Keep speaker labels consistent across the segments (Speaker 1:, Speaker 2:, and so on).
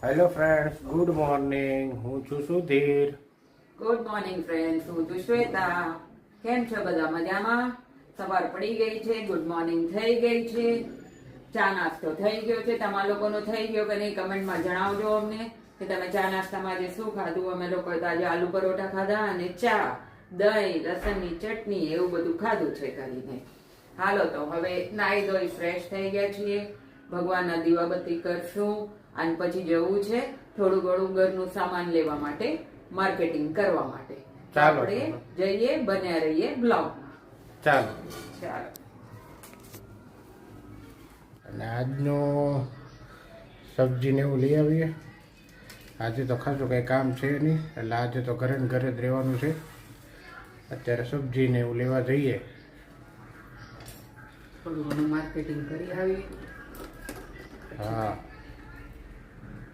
Speaker 1: Hello friends, good morning. હું છું Sudhir.
Speaker 2: Good morning friends, હું છું શ્વેતા. કેમ છો બધા? મજામાં? સવાર પડી ગઈ છે, ગુડ મોર્નિંગ થઈ ગઈ છે, ચા નાસ્તો થઈ ગયો છે. તમારા લોકોનો થઈ ગયો કે નહીં કમેન્ટમાં જણાવજો અમને કે તમે ચા નાસ્તામાં આજે શું ખાધું. અમે લોકો આજે આલુ પરોઠા ખાધા અને ચા, દહીં, લસણની ચટણી એવું બધું ખાધું છે કરીને. હાલો તો હવે નાઈ ધોઈ ફ્રેશ થઈ ગયા છીએ. ભગવાનના દીવાબત્તી કરશું અને પછી જવું છે થોડું ઘણું ઘરનું સામાન લેવા માટે, માર્કેટિંગ કરવા માટે.
Speaker 1: ચાલો.
Speaker 2: આપણે જઈએ, બન્યા રહીએ બ્લોગમાં.
Speaker 1: ચાલો.
Speaker 2: ચાલો.
Speaker 1: અને આજનો સબ્જીને એવું લઈ આવીએ. આજે તો ખાસું કંઈ કામ છે નહીં, એટલે આજે તો ઘરે ને ઘરે જ રહેવાનું છે. અત્યારે સબ્જીને એવું લેવા જઈએ.
Speaker 2: થોડું ઘણું માર્કેટિંગ કરી આવીએ.
Speaker 1: હા,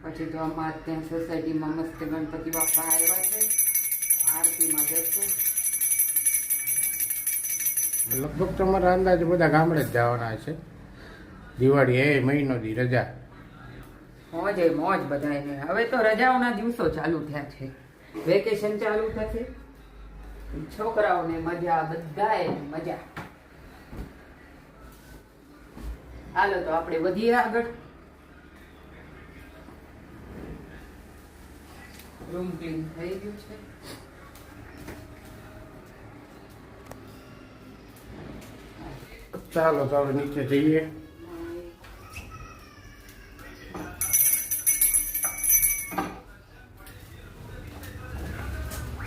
Speaker 2: પછી તો અમારે ત્યાં સોસાયટીમાં મસ્ત ગણપતિ બાપા આવ્યા છે, આરતીમાં જશું.
Speaker 1: લગભગ તમારા અંદાજે બધા ગામડે જ જવાના છે. દિવાળી એ મહિનો દી રજા.
Speaker 2: મોજે મોજ બધાને. હવે તો રજાઓના દિવસો ચાલુ થયા છે, વેકેશન ચાલુ થશે, છોકરાઓને મજા, બધાએ મજા. હાલો તો આપણે વધીએ આગળ. રૂમ ક્લીન થઈ ગયું છે.
Speaker 1: ચાલો તો હવે નીચે જઈએ.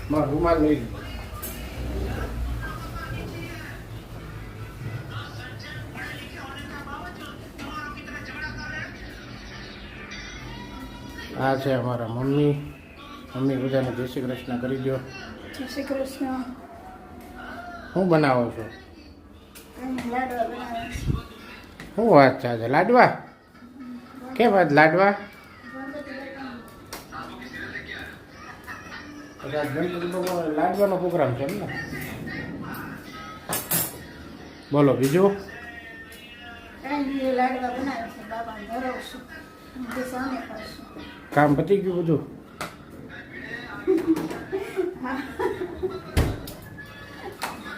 Speaker 1: મારો રૂમાલ લઈ લીધો. આ છે અમારા મમ્મી. મમ્મી બધાને જય શ્રી કૃષ્ણ કરી દો.
Speaker 3: જય શ્રી કૃષ્ણ.
Speaker 1: શું બનાવો છો?
Speaker 3: લાડવા બનાવે છે.
Speaker 1: શું વાત છે આજે લાડવા? કે વાત લાડવા? કદાચ ગણપતિ બાપાનો લાડવાનો પ્રોગ્રામ છે એમ ને? બોલો બીજું.
Speaker 3: લાડવા બનાવે છે, બાબાને ધરાવશું, તે સામે કરશું.
Speaker 1: કામ પતી ગયું બધું?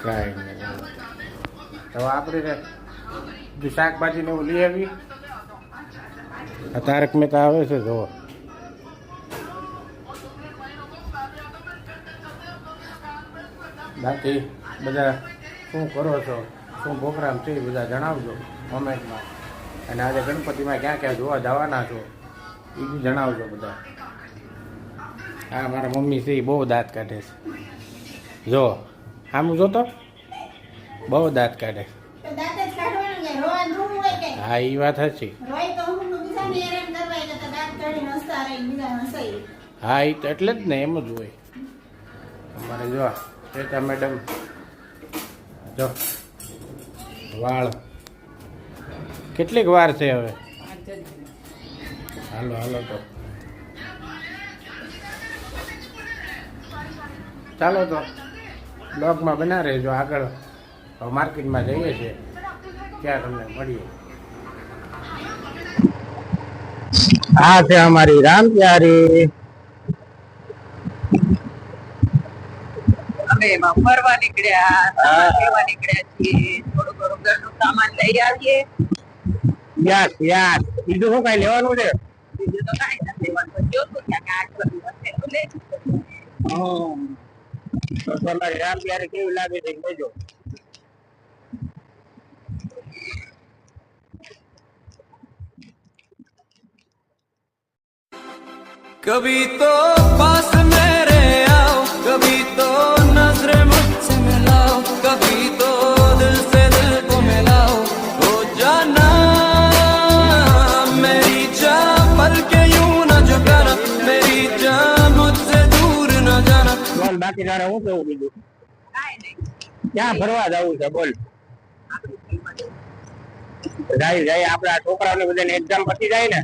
Speaker 1: કાંઈ નહીં. હવે આપણે જો શાકભાજીને એવું લઈ આવી. આ તારક મહેતા આવે છે જો. બાકી બધા શું કરો છો, શું પ્રોગ્રામ છે એ બધા જણાવજો કોમેન્ટમાં. અને આજે ગણપતિમાં ક્યાં ક્યાં જોવા જવાના છો એ બી જણાવજો બધા. હા, મારા મમ્મી છે એ બહુ દાંત કાઢે છે. જો આમ જોતો બહુ દાંત કાઢે.
Speaker 3: તો દાંત જ કાઢવાનું કે રોવાનું થોડું હોય કે?
Speaker 1: હા, એ વાત સાચી.
Speaker 3: રોય તો હું બીજાને હેરાન કરવા એટલે તો દાંત કાઢીને હસતા રહીને બીજાને હસાઈ.
Speaker 1: હા, એ તો એટલે જ ને, એમ જ હોય અમારે. જો શ્વેતા મેડમ જો વાળ કેટલીક વાર છે હવે. હાલો હાલો તો ચાલો તો બ્લોગમાં બના રહેજો. આગળ માર્કેટમાં જઈએ છીએ ત્યાં તમને મળીએ. આ છે અમારી રામ પ્યારી.
Speaker 2: અમે એમાં ફરવા નીકળ્યા, લેવા નીકળ્યા છીએ. થોડું ઘણું ઘરનું સામાન લઈ આવીએ.
Speaker 1: Yes yes. બીજું શું કઈ લેવાનું છે?
Speaker 2: બીજું તો કાંઈ નથી લેવાનું. જોતું ક્યાં કે 8 દિવસ છે તો લેશું.
Speaker 1: તો તમારી રામ પ્યારી કેવી લાગે છે કહેજો.
Speaker 4: कभी तो पास मेरे आओ, कभी तो नजरें मुझसे मिलाओ, कभी तो दिल से दिल को मिलाओ. हो जाना मेरी जान, पल के यूं न झुकाना, मेरी जान मुझसे दूर न जाना.
Speaker 1: બોલ બાકી તારે હું કેવું બીજું? ક્યાં ફરવા જવું છે બોલ? જાય જાય આપડા છોકરાઓને બધાને એક્ઝામ પતી જાય ને.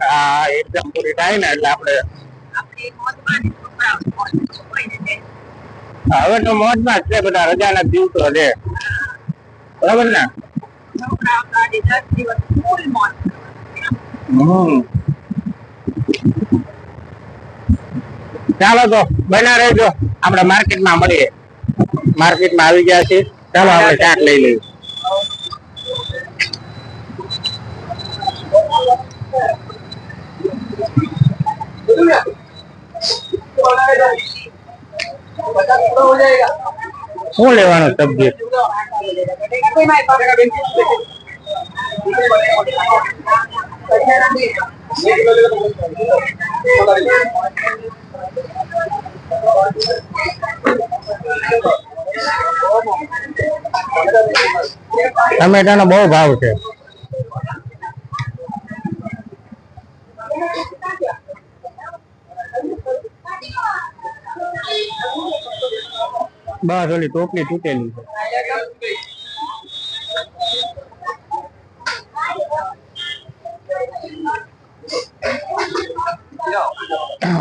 Speaker 1: હા, એક્ઝામ પૂરી થાય ને એટલે આપણે હવે તો મોજમાં જ છે બધા, રજાના દિવસો છે બરાબર ને.
Speaker 2: આપણા 10 દિવસ ફૂલ મોજ.
Speaker 1: ચાલો તો બના રહેજો, આપણે માર્કેટમાં મળીએ. માર્કેટમાં આવી ગયા છીએ, ચાલો આપણે ચાટ લઈ લઈએ. શું લેવાનું સબ્જી? ટમેટાનો બહુ ભાવ છે. બસ ઓલી ટોપલી તૂટેલી છે.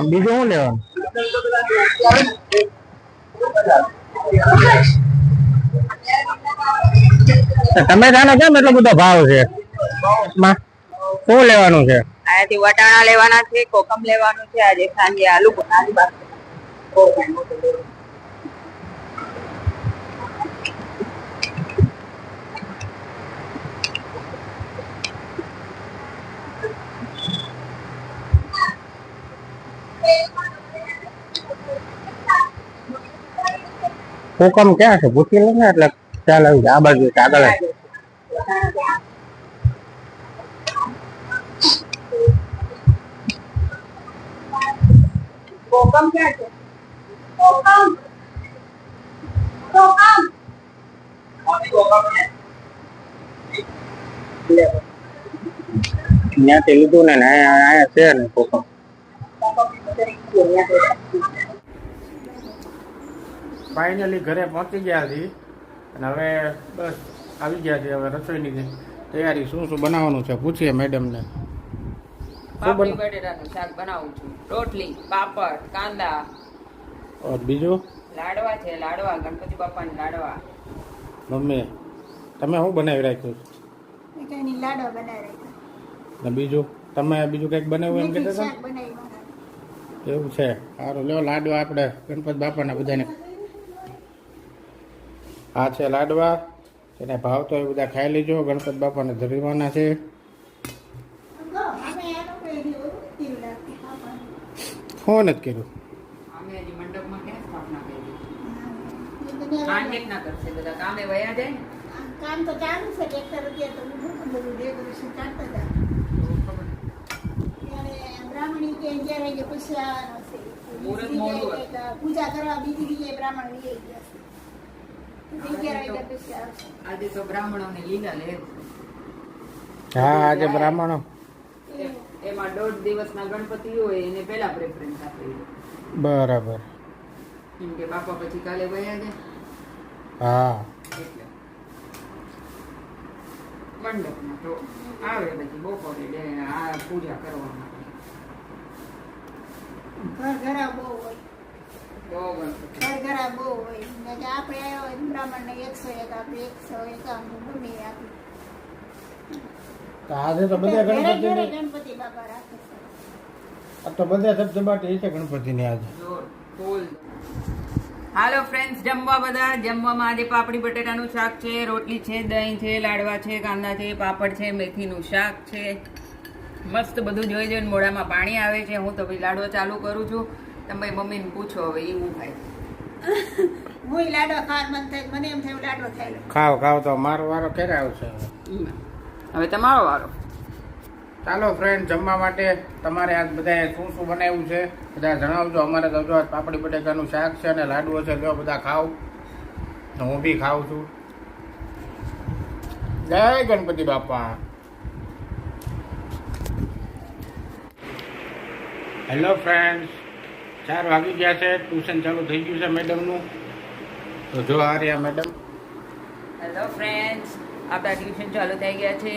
Speaker 1: બીજું શું લેવાનું? ટમેટાનો કેમ એટલો બધો ભાવ છે? શું લેવાનું છે?
Speaker 2: અહીંયાથી વટાણા લેવાના છે, કોકમ લેવાનું છે, આજે સાંજે આલુ બનાવી બાકી.
Speaker 1: કોકમ ક્યાં છે? પૂછી લો ને એટલે ચાલ આવી જાય. આ બાજુ આગળ
Speaker 2: કોકમ ક્યાં છે? કોકમ
Speaker 1: ત્યાંથી લીધું ને અહીંયા છે ને કોકમ. ફાઇનલી ઘરે પહોંચી ગયા છીએ અને હવે બસ આવી ગયા છીએ. હવે રસોઈની તૈયારી શું શું બનાવવાનું છે પૂછીએ મેડમને.
Speaker 2: પાપડી બટેટાનું શાક બનાવું છું, રોટલી, પાપડ, કાંદા.
Speaker 1: બીજું
Speaker 2: લાડવા છે, લાડવા ગણપતિ બાપાના લાડવા.
Speaker 1: મમ્મી તમે શું બનાવી રાખ્યું?
Speaker 3: મેં લાડવા બનાવી રાખ્યા.
Speaker 1: ને બીજું તમે બીજું કંઈક બનાવ્યું એમ કહેતા
Speaker 3: શાક બનાવી મારા.
Speaker 1: હતા? એવું છે. સારું લ્યો લાડવા આપણે ગણપતિ બાપાના બધાને. આ છે લાડવા, એને ભાવતો એ બધા ખાઈ લેજો. ગણપતિ બાપાને ધરવાના છે. ફોન જ કર્યું.
Speaker 2: અમે હજી મંડપમાં ક્યાં સ્થાપના કરી? આંટેક ના કરશે, બધા કામે વયા જાય ને.
Speaker 3: કામ તો ચાલુ છે, ટ્રેક્ટર અત્યારે તો બધું ડેકોરેશન ચાલતા હતા. ત્યારે બ્રાહ્મણી કે 11 વાગે પછી આવવાનો છે.
Speaker 2: મુહૂર્ત મોડું હોય.
Speaker 3: પૂજા કરવા બીજી જગ્યાએ બ્રાહ્મણ લઈ ગયા છે. 11 વાગ્યા પછી આવશે.
Speaker 2: આજે તો બ્રાહ્મણોને લીલા લે.
Speaker 1: હા આજે બ્રાહ્મણો
Speaker 2: એમાં 1.5 દિવસના ગણપતિ હોય એને પહેલા પ્રેફરન્સ આપે.
Speaker 1: બરાબર.
Speaker 2: કેમ કે બાપા પછી કાલે વયા જાય
Speaker 1: હા
Speaker 2: એટલે મંડપમાં તો આવે પછી બપોરે આ પૂજા કરવામાં.
Speaker 3: ઘર બહુ હોય.
Speaker 2: તો ગણપતિ
Speaker 3: ઘર બહુ હોય. ને કે આપણે આવ્યા હોય બ્રાહ્મણને 101 આપણે 151 ગમે એ આપી.
Speaker 1: તો આજે તો બધા
Speaker 3: ઘરે
Speaker 1: ગણપતિ
Speaker 3: ગણપતિ બાપા રાખે છે.
Speaker 1: તો બધા સબસબાટી છે ગણપતિની આજે.
Speaker 2: જોર ફૂલ. હાલો ફ્રેન્ડ્સ, જમવા બધા. જમવામાં આજે પાપડી બટેટાનું શાક છે, રોટલી છે, દહીં છે, લાડવા છે, કાંદા છે, પાપડ છે, મેથીનું શાક છે. મસ્ત બધું જોઈ જોઈને મોઢામાં પાણી આવે છે. હું તો ભાઈ લાડવા ચાલુ કરું છું. તમે મમ્મીને પૂછો હવે એવું થાય.
Speaker 3: હું લાડવા ખાવા મન થાય, મને એમ થયું લાડવો થાય.
Speaker 1: ખાવ ખાવ તો મારો વારો ક્યારે આવશે?
Speaker 2: હવે તમારો વારો.
Speaker 1: ચાલો ફ્રેન્ડ, જમવા માટે તમારે આજ બધાએ શું શું બનાવ્યું છે બધા જણાવજો. અમારે તો જો પાપડી બટેકાનું શાક છે અને લાડવો છે. જો બધા ખાવ, હું બી ખાઉં છું. જય ગણપતિ બાપા. હેલો ફ્રેન્ડ્સ, 4 વાગી ગયા છે. ટ્યુશન ચાલુ થઈ ગયું છે મેડમનું. તો જો આ રહ્યા મેડમ.
Speaker 2: હેલો ફ્રેન્ડ્સ, આપણા ટ્યુશન ચાલુ થઈ ગયા છે.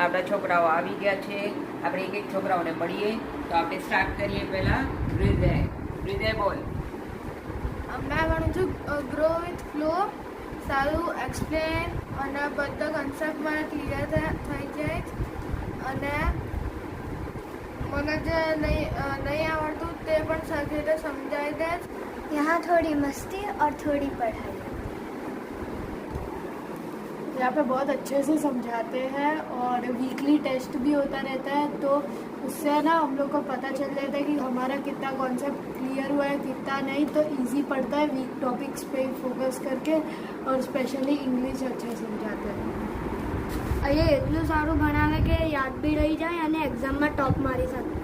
Speaker 2: આપણા છોકરાઓ આવી ગયા છે. આપણે એક છોકરાઓને મળીએ. તો આપણે સ્ટાર્ટ કરીએ પહેલા હૃદય. હૃદય બોલ.
Speaker 5: I want to grow with flow. Salu explain અને બધા કન્સેપ્ટ મારા ક્લિયર થઈ જાય અને મને જે નહીં આવડતું તે પણ સરખી રીતે સમજાઈ દે.
Speaker 6: यहाँ थोड़ी मस्ती और थोड़ी पढ़ाई.
Speaker 5: यहाँ पे बहुत अच्छे से समझाते हैं और वीकली टेस्ट भी होता रहता है, तो उससे ना हम लोग को पता चल जाता है कि हमारा कितना कॉन्सेप्ट क्लियर हुआ है कितना नहीं. तो इजी पड़ता है वीक टॉपिक्स पे फोकस करके और स्पेशली इंग्लिश अच्छे समझाते हैं.
Speaker 6: અહીંયા એટલું સારું ભણાવે કે યાદ બી રહી જાય અને એક્ઝામમાં ટોપ મારી શકે.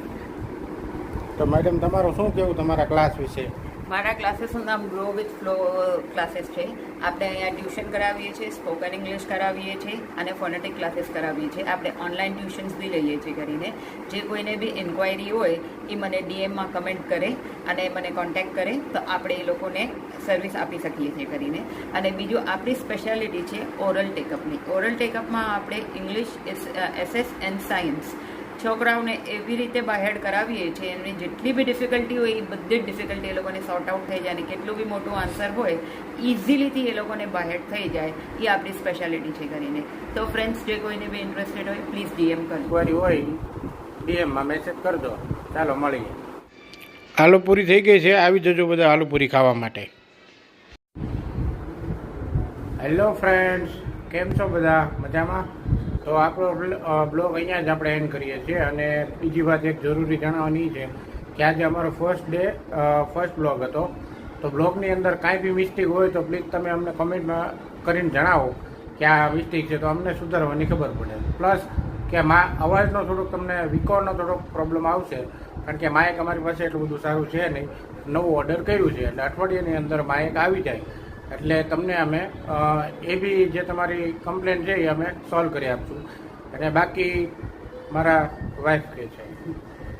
Speaker 1: તો મેડમ તમારું શું કહેવું તમારા ક્લાસ વિશે?
Speaker 2: મારા ક્લાસીસનું નામ ગ્રો વિથ ફ્લો ક્લાસીસ છે. આપણે અહીંયા ટ્યુશન કરાવીએ છીએ, સ્પોકન ઇંગ્લિશ કરાવીએ છીએ અને ફોનેટિક ક્લાસીસ કરાવીએ છીએ. આપણે ઓનલાઈન ટ્યુશન્સ બી લઈએ છીએ કરીને. જે કોઈને બી ઇન્ક્વાયરી હોય એ મને ડીએમમાં કમેન્ટ કરે અને મને કોન્ટેક્ટ કરે તો આપણે એ લોકોને સર્વિસ આપી શકીએ છીએ કરીને. અને બીજું આપણી સ્પેશિયાલિટી છે ઓરલ ટેકઅપની. ઓરલ ટેકઅપમાં આપણે ઇંગ્લિશ, એસએસ એન્ડ સાયન્સ છોકરાઓને એવી રીતે બાહેડ કરાવીએ છીએ એમની જેટલી બી ડિફિકલ્ટી હોય એ બધી જ ડિફિકલ્ટી એ લોકોને સોર્ટ આઉટ થઈ જાય અને કેટલું બી મોટું આન્સર હોય ઇઝીલીથી એ લોકોને બાહેડ થઈ જાય. એ આપણી સ્પેશિયાલિટી છે કરીને. તો ફ્રેન્ડ્સ જે કોઈને બી ઇન્ટરેસ્ટેડ હોય પ્લીઝ ડીએમ કરજો.
Speaker 1: ઇન્ક્વાયરી હોય ડીએમમાં મેસેજ કરજો. ચાલો મળીએ. આલુ પૂરી થઈ ગઈ છે, આવી જજો બધા આલુ પૂરી ખાવા માટે. હેલો ફ્રેન્ડ્સ, કેમ છો બધા? મજામાં? તો આપણો બ્લોગ અહીંયા જ આપણે એન્ડ કરીએ છીએ. અને બીજી વાત એક જરૂરી જણાવવાની છે કે આજે અમારો ફર્સ્ટ બ્લોગ હતો. તો બ્લોગની અંદર કાંઈ બી મિસ્ટેક હોય તો પ્લીઝ તમે અમને કમેન્ટમાં કરીને જણાવો કે આ મિસ્ટેક છે, તો અમને સુધારવાની ખબર પડે. પ્લસ કે અવાજનો થોડોક તમને વિકોરનો થોડોક પ્રોબ્લેમ આવશે, કારણ કે માઇક અમારી પાસે એટલું બધું સારું છે નહીં. નવું ઓર્ડર કર્યું છે એટલે અઠવાડિયાની અંદર માઇક આવી જાય એટલે તમને અમે એ બી જે તમારી કમ્પ્લેન છે એ અમે સોલ્વ કરી આપશું. અને બાકી મારા વાઇફ કહે છે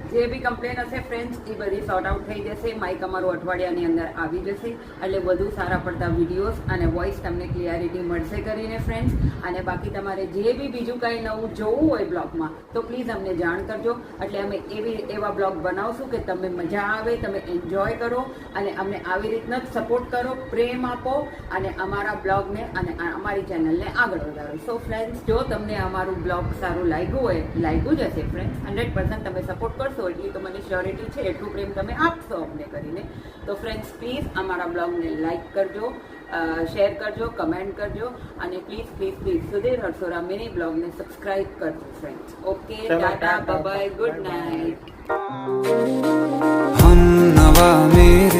Speaker 2: જે બી કમ્પ્લેન હશે ફ્રેન્ડ્સ એ બધી સોર્ટ આઉટ થઈ જશે. માઇક અમારું અઠવાડિયાની અંદર આવી જશે એટલે વધુ સારા પડતા વિડીયોઝ અને વોઇસ તમને ક્લિયરિટી મળશે કરીને ફ્રેન્ડ્સ. અને બાકી તમારે જે બી બીજું કાંઈ નવું જોવું હોય બ્લોગમાં તો પ્લીઝ અમને જાણ કરજો. એટલે અમે એવા બ્લોગ બનાવશું કે તમે મજા આવે, તમે એન્જોય કરો અને અમને આવી રીતના જ સપોર્ટ કરો, પ્રેમ આપો અને અમારા બ્લોગને અને અમારી ચેનલને આગળ વધારો. સો ફ્રેન્ડ્સ, જો તમને અમારું બ્લોગ સારું લાગ્યું જ હશે ફ્રેન્ડ્સ, 100% તમે સપોર્ટ કરશો એટલી તો મને શ્યોરિટી છે, એટલું પ્રેમ તમે આપશો અમને કરીને. તો ફ્રેન્ડ્સ પ્લીઝ અમારા બ્લોગને લાઈક કરજો, શેર કરજો, કમેન્ટ કરજો અને પ્લીઝ સુધીર હરસોરા મિની બ્લોગને સબસ્ક્રાઇબ કરજો friends. Okay, Tata, bye bye, good night.
Speaker 4: हम नवा मेरे